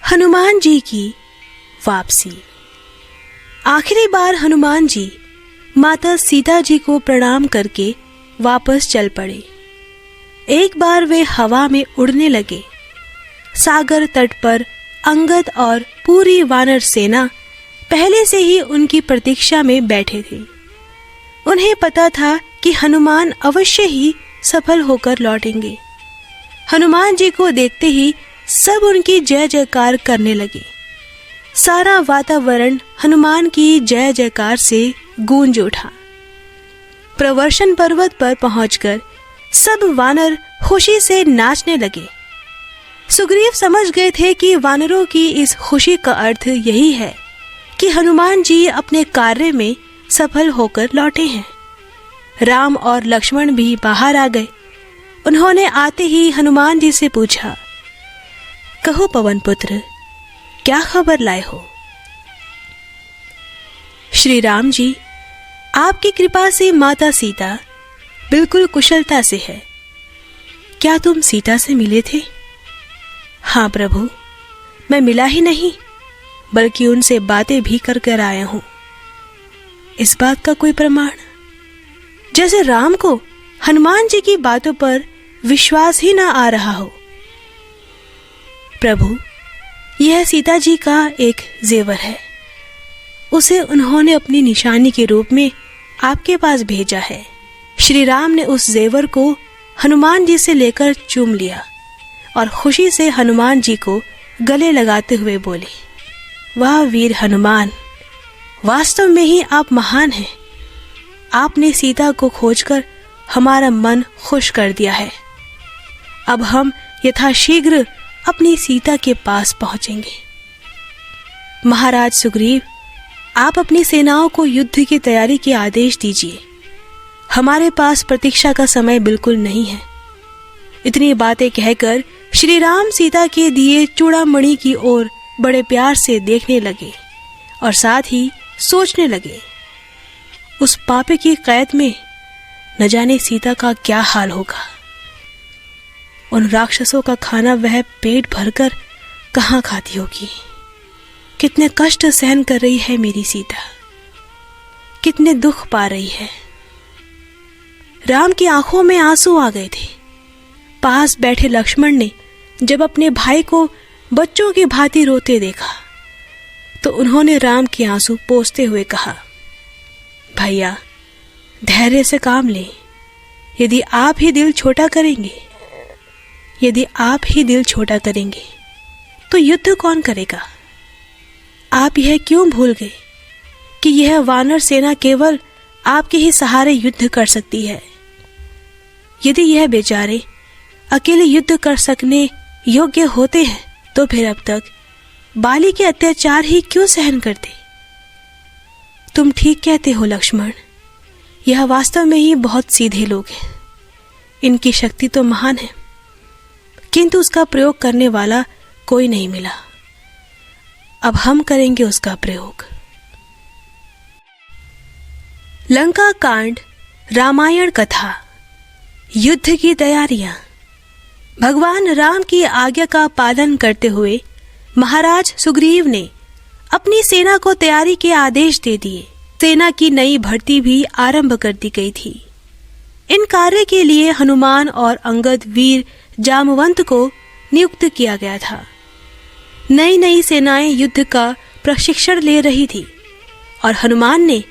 हनुमान जी की वापसी। आखिरी बार हनुमान जी माता सीता जी को प्रणाम करके वापस चल पड़े। एक बार वे हवा में उड़ने लगे। सागर तट पर अंगद और पूरी वानर सेना पहले से ही उनकी प्रतीक्षा में बैठे थे। उन्हें पता था कि हनुमान अवश्य ही सफल होकर लौटेंगे। हनुमान जी को देखते ही सब उनकी जय जयकार करने लगे। सारा वातावरण हनुमान की जय जयकार से गूंज उठा। प्रवर्षण पर्वत पर पहुंचकर सब वानर खुशी से नाचने लगे। सुग्रीव समझ गए थे कि वानरों की इस खुशी का अर्थ यही है कि हनुमान जी अपने कार्य में सफल होकर लौटे हैं। राम और लक्ष्मण भी बाहर आ गए। उन्होंने आते ही हनुमान जी से पूछा, कहो पवन पुत्र, क्या खबर लाए हो? श्री राम जी, आपकी कृपा से माता सीता बिल्कुल कुशलता से है। क्या तुम सीता से मिले थे? हाँ प्रभु, मैं मिला ही नहीं बल्कि उनसे बातें भी कर कर आया हूं। इस बात का कोई प्रमाण? जैसे राम को हनुमान जी की बातों पर विश्वास ही ना आ रहा हो। प्रभु, यह सीता जी का एक जेवर है। उसे उन्होंने अपनी निशानी के रूप में आपके पास भेजा है। श्री राम ने उस जेवर को हनुमान जी से लेकर चूम लिया और खुशी से हनुमान जी को गले लगाते हुए बोले, वाह वीर हनुमान, वास्तव में ही आप महान हैं। आपने सीता को खोजकर हमारा मन खुश कर दिया है। अब हम यथाशीघ्र अपनी सीता के पास पहुंचेंगे। महाराज सुग्रीव, आप अपनी सेनाओं को युद्ध की तैयारी के आदेश दीजिए। हमारे पास प्रतीक्षा का समय बिल्कुल नहीं है। इतनी बातें कहकर श्री राम सीता के दिए चूड़ामणि की ओर बड़े प्यार से देखने लगे और साथ ही सोचने लगे, उस पापी की कैद में न जाने सीता का क्या हाल होगा। उन राक्षसों का खाना वह पेट भरकर कहाँ खाती होगी। कितने कष्ट सहन कर रही है मेरी सीता, कितने दुख पा रही है। राम की आंखों में आंसू आ गए थे। पास बैठे लक्ष्मण ने जब अपने भाई को बच्चों की भांति रोते देखा तो उन्होंने राम के आंसू पोंछते हुए कहा, भैया धैर्य से काम लें। यदि आप ही दिल छोटा करेंगे तो युद्ध कौन करेगा? आप यह क्यों भूल गए कि यह वानर सेना केवल आपके ही सहारे युद्ध कर सकती है? यदि यह बेचारे अकेले युद्ध कर सकने योग्य होते हैं तो फिर अब तक बाली के अत्याचार ही क्यों सहन करते? तुम ठीक कहते हो लक्ष्मण, यह वास्तव में ही बहुत सीधे लोग हैं। इनकी शक्ति तो महान है, किंतु उसका प्रयोग करने वाला कोई नहीं मिला। अब हम करेंगे उसका प्रयोग। लंका कांड, रामायण कथा, युद्ध की तैयारियां। भगवान राम की आज्ञा का पालन करते हुए महाराज सुग्रीव ने अपनी सेना को तैयारी के आदेश दे दिए। सेना की नई भर्ती भी आरंभ कर दी गई थी। इन कार्य के लिए हनुमान और अंगद वीर जामवंत को नियुक्त किया गया था। नई नई सेनाएं युद्ध का प्रशिक्षण ले रही थी और हनुमान ने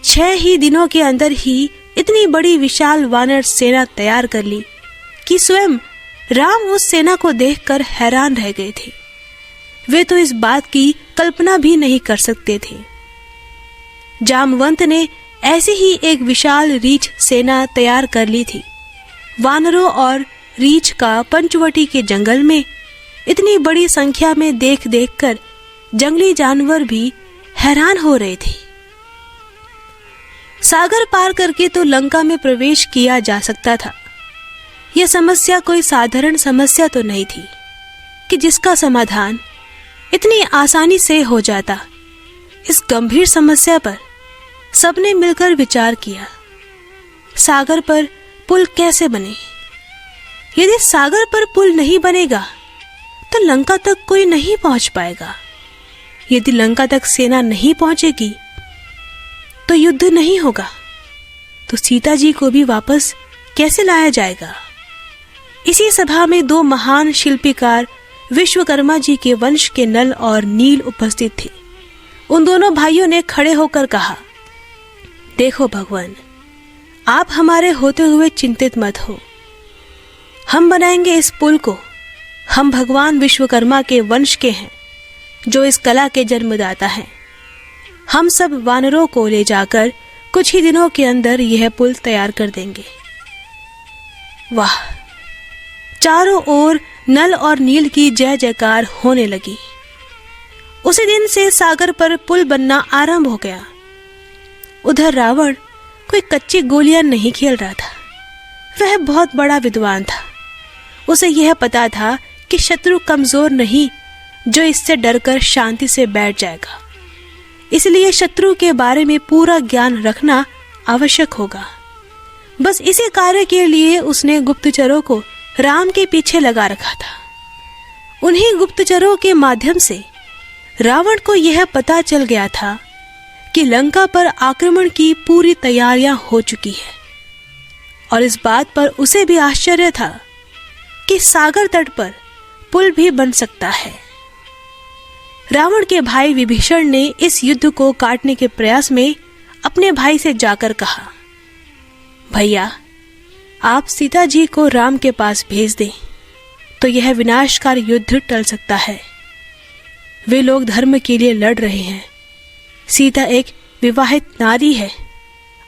6 ही दिनों के अंदर ही इतनी बड़ी विशाल वानर सेना तैयार कर ली कि स्वयं राम उस सेना को देखकर हैरान रह गए थे। वे तो इस बात की कल्पना भी नहीं कर सकते थे। जामवंत ने ऐसी ही एक विशाल रीछ सेना तैयार कर ली थी। वानरों और रीछ का पंचवटी के जंगल में इतनी बड़ी संख्या में देख कर जंगली जानवर भी हैरान हो रहे थे। सागर पार करके तो लंका में प्रवेश किया जा सकता था। यह समस्या कोई साधारण समस्या तो नहीं थी कि जिसका समाधान इतनी आसानी से हो जाता। इस गंभीर समस्या पर सबने मिलकर विचार किया। सागर पर पुल कैसे बने? यदि सागर पर पुल नहीं बनेगा तो लंका तक कोई नहीं पहुंच पाएगा। यदि लंका तक सेना नहीं पहुंचेगी तो युद्ध नहीं होगा, तो सीता जी को भी वापस कैसे लाया जाएगा? इसी सभा में दो महान शिल्पीकार विश्वकर्मा जी के वंश के नल और नील उपस्थित थे। उन दोनों भाइयों ने खड़े होकर कहा, देखो भगवान, आप हमारे होते हुए चिंतित मत हो। हम बनाएंगे इस पुल को। हम भगवान विश्वकर्मा के वंश के हैं, जो इस कला के जन्मदाता हैं। हम सब वानरों को ले जाकर कुछ ही दिनों के अंदर यह पुल तैयार कर देंगे। वाह! चारों ओर नल और नील की जय जयकार होने लगी। उसी दिन से सागर पर पुल बनना आरंभ हो गया। उधर रावण कोई कच्ची गोलियां नहीं खेल रहा था। वह बहुत बड़ा विद्वान था। उसे यह पता था कि शत्रु कमजोर नहीं जो इससे डरकर शांति से बैठ जाएगा। इसलिए शत्रु के बारे में पूरा ज्ञान रखना आवश्यक होगा। बस इसी कार्य के लिए उसने गुप्तचरों को राम के पीछे लगा रखा था। उन्हीं गुप्तचरों के माध्यम से रावण को यह पता चल गया था कि लंका पर आक्रमण की पूरी तैयारियां हो चुकी है, और इस बात पर उसे भी आश्चर्य था कि सागर तट पर पुल भी बन सकता है। रावण के भाई विभीषण ने इस युद्ध को काटने के प्रयास में अपने भाई से जाकर कहा, भैया, आप सीता जी को राम के पास भेज दें तो यह विनाशकारी युद्ध टल सकता है। वे लोग धर्म के लिए लड़ रहे हैं। सीता एक विवाहित नारी है।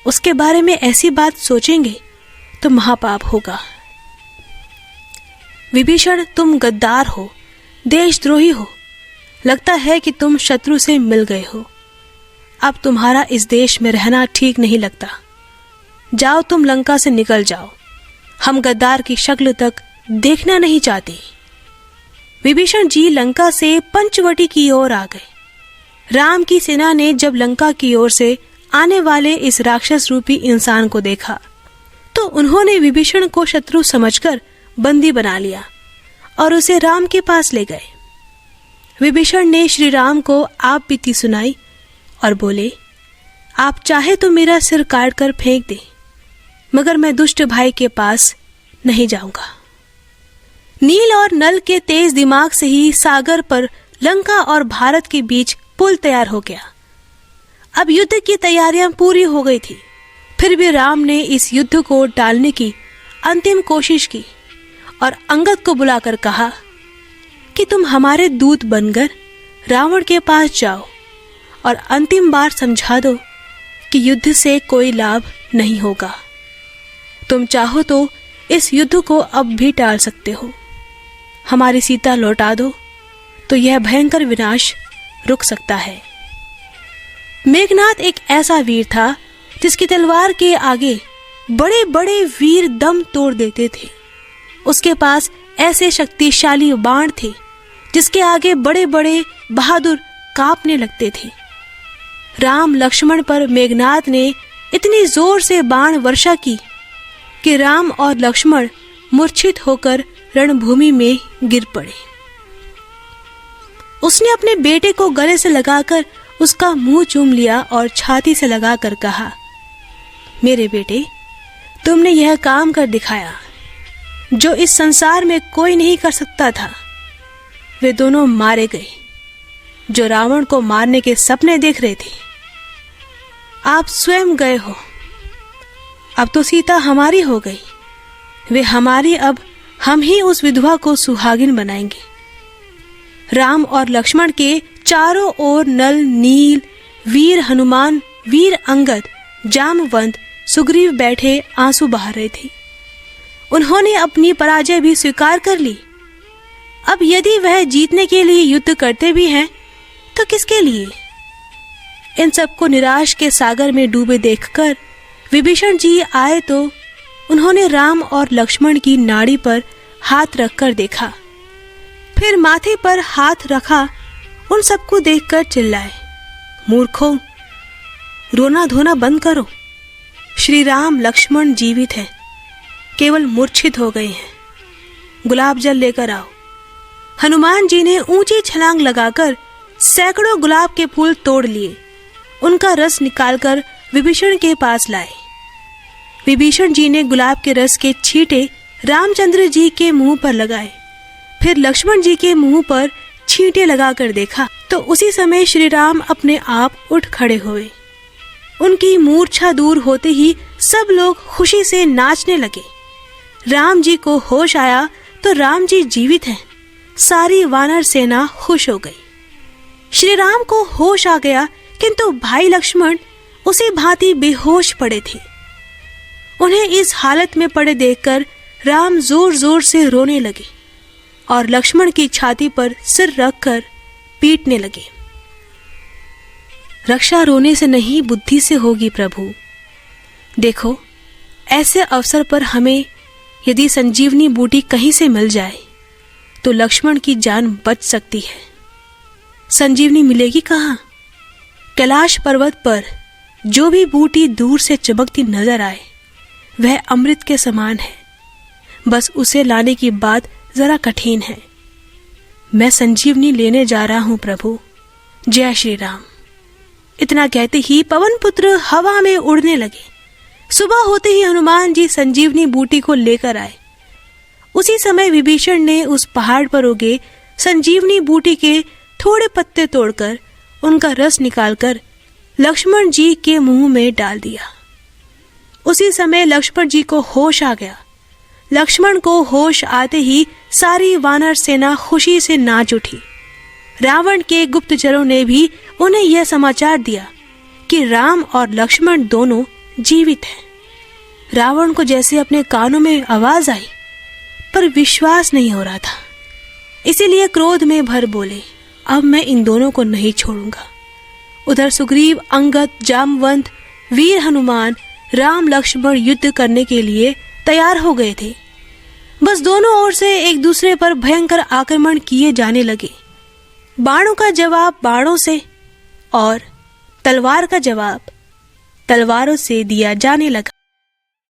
उसके बारे में ऐसी बात सोचेंगे तो महापाप होगा। विभीषण, तुम गद्दार हो, देशद्रोही हो। लगता है कि तुम शत्रु से मिल गए हो। अब तुम्हारा इस देश में रहना ठीक नहीं लगता। जाओ, तुम लंका से निकल जाओ। हम गद्दार की शक्ल तक देखना नहीं चाहते। विभीषण जी लंका से पंचवटी की ओर आ गए। राम की सेना ने जब लंका की ओर से आने वाले इस राक्षस रूपी इंसान को देखा तो उन्होंने विभीषण को शत्रु समझकर बंदी बना लिया और उसे राम के पास ले गए। विभीषण ने श्री राम को आप बीती सुनाई और बोले, आप चाहे तो मेरा सिर काट कर फेंक दे, मगर मैं दुष्ट भाई के पास नहीं जाऊंगा। नील और नल के तेज दिमाग से ही सागर पर लंका और भारत के बीच पुल तैयार हो गया। अब युद्ध की तैयारियां पूरी हो गई थी। फिर भी राम ने इस युद्ध को टालने की अंतिम कोशिश की और अंगद को बुलाकर कहा कि तुम हमारे दूत बनकर रावण के पास जाओ और अंतिम बार समझा दो कि युद्ध से कोई लाभ नहीं होगा। तुम चाहो तो इस युद्ध को अब भी टाल सकते हो। हमारी सीता लौटा दो तो यह भयंकर विनाश रुक सकता है। मेघनाद एक ऐसा वीर था जिसकी तलवार के आगे बड़े बड़े वीर दम तोड़ देते थे। उसके पास ऐसे शक्तिशाली बाण थे जिसके आगे बड़े बड़े बहादुर कांपने लगते थे। राम लक्ष्मण पर मेघनाद ने इतनी जोर से बाण वर्षा की कि राम और लक्ष्मण मूर्छित होकर रणभूमि में गिर पड़े। उसने अपने बेटे को गले से लगाकर उसका मुंह चूम लिया और छाती से लगाकर कहा, मेरे बेटे, तुमने यह काम कर दिखाया जो इस संसार में कोई नहीं कर सकता था। वे दोनों मारे गए जो रावण को मारने के सपने देख रहे थे। आप स्वयं गए हो। अब तो सीता हमारी हो गई। वे हमारी, अब हम ही उस विधवा को सुहागिन बनाएंगे। राम और लक्ष्मण के चारों ओर नल, नील, वीर हनुमान, वीर अंगद, जामवंत, सुग्रीव बैठे आंसू बहा रहे थे। उन्होंने अपनी पराजय भी स्वीकार कर ली। अब यदि वह जीतने के लिए युद्ध करते भी हैं तो किसके लिए? इन सबको निराश के सागर में डूबे देखकर विभीषण जी आए तो उन्होंने राम और लक्ष्मण की नाड़ी पर हाथ रखकर देखा, फिर माथे पर हाथ रखा। उन सबको देखकर चिल्लाए, मूर्खों, रोना धोना बंद करो। श्री राम लक्ष्मण जीवित हैं, केवल मूर्छित हो गए हैं। गुलाब जल लेकर आओ। हनुमान जी ने ऊंची छलांग लगाकर सैकड़ों गुलाब के फूल तोड़ लिए, उनका रस निकालकर विभीषण के पास लाए। विभीषण जी ने गुलाब के रस के छींटे रामचंद्र जी के मुंह पर लगाए, फिर लक्ष्मण जी के मुंह पर छींटे लगाकर देखा तो उसी समय श्री राम अपने आप उठ खड़े हुए। उनकी मूर्छा दूर होते ही सब लोग खुशी से नाचने लगे। राम जी को होश आया तो राम जी जीवित हैं। सारी वानर सेना खुश हो गई। श्री राम को होश आ गया, किंतु भाई लक्ष्मण उसी भांति बेहोश पड़े थे। उन्हें इस हालत में पड़े देखकर राम जोर जोर से रोने लगे और लक्ष्मण की छाती पर सिर रखकर पीटने लगे। रक्षा रोने से नहीं बुद्धि से होगी प्रभु। देखो, ऐसे अवसर पर हमें यदि संजीवनी बूटी कहीं से मिल जाए तो लक्ष्मण की जान बच सकती है। संजीवनी मिलेगी कहाँ? कैलाश पर्वत पर जो भी बूटी दूर से चमकती नजर आए वह अमृत के समान है, बस उसे लाने की बात जरा कठिन है। मैं संजीवनी लेने जा रहा हूं प्रभु। जय श्री राम। इतना कहते ही पवन पुत्र हवा में उड़ने लगे। सुबह होते ही हनुमान जी संजीवनी बूटी को लेकर आए। उसी समय विभीषण ने उस पहाड़ पर उगे संजीवनी बूटी के थोड़े पत्ते तोड़कर उनका रस निकालकर लक्ष्मण जी के मुंह में डाल दिया। उसी समय लक्ष्मण जी को होश आ गया। लक्ष्मण को होश आते ही सारी वानर सेना खुशी से नाच उठी। रावण के गुप्तचरों ने भी उन्हें यह समाचार दिया कि राम और लक्ष्मण दोनों जीवित हैं। रावण को जैसे अपने कानों में आवाज आई, पर विश्वास नहीं हो रहा था। इसीलिए क्रोध में भर बोले, अब मैं इन दोनों को नहीं छोड़ूंगा। उधर सुग्रीव, अंगद, जामवंत, वीर हनुमान, राम लक्ष्मण युद्ध करने के लिए तैयार हो गए थे। बस दोनों ओर से एक दूसरे पर भयंकर आक्रमण किए जाने लगे। बाणों का जवाब बाणों से और तलवार का जवाब तलवारों से दिया जाने लगा।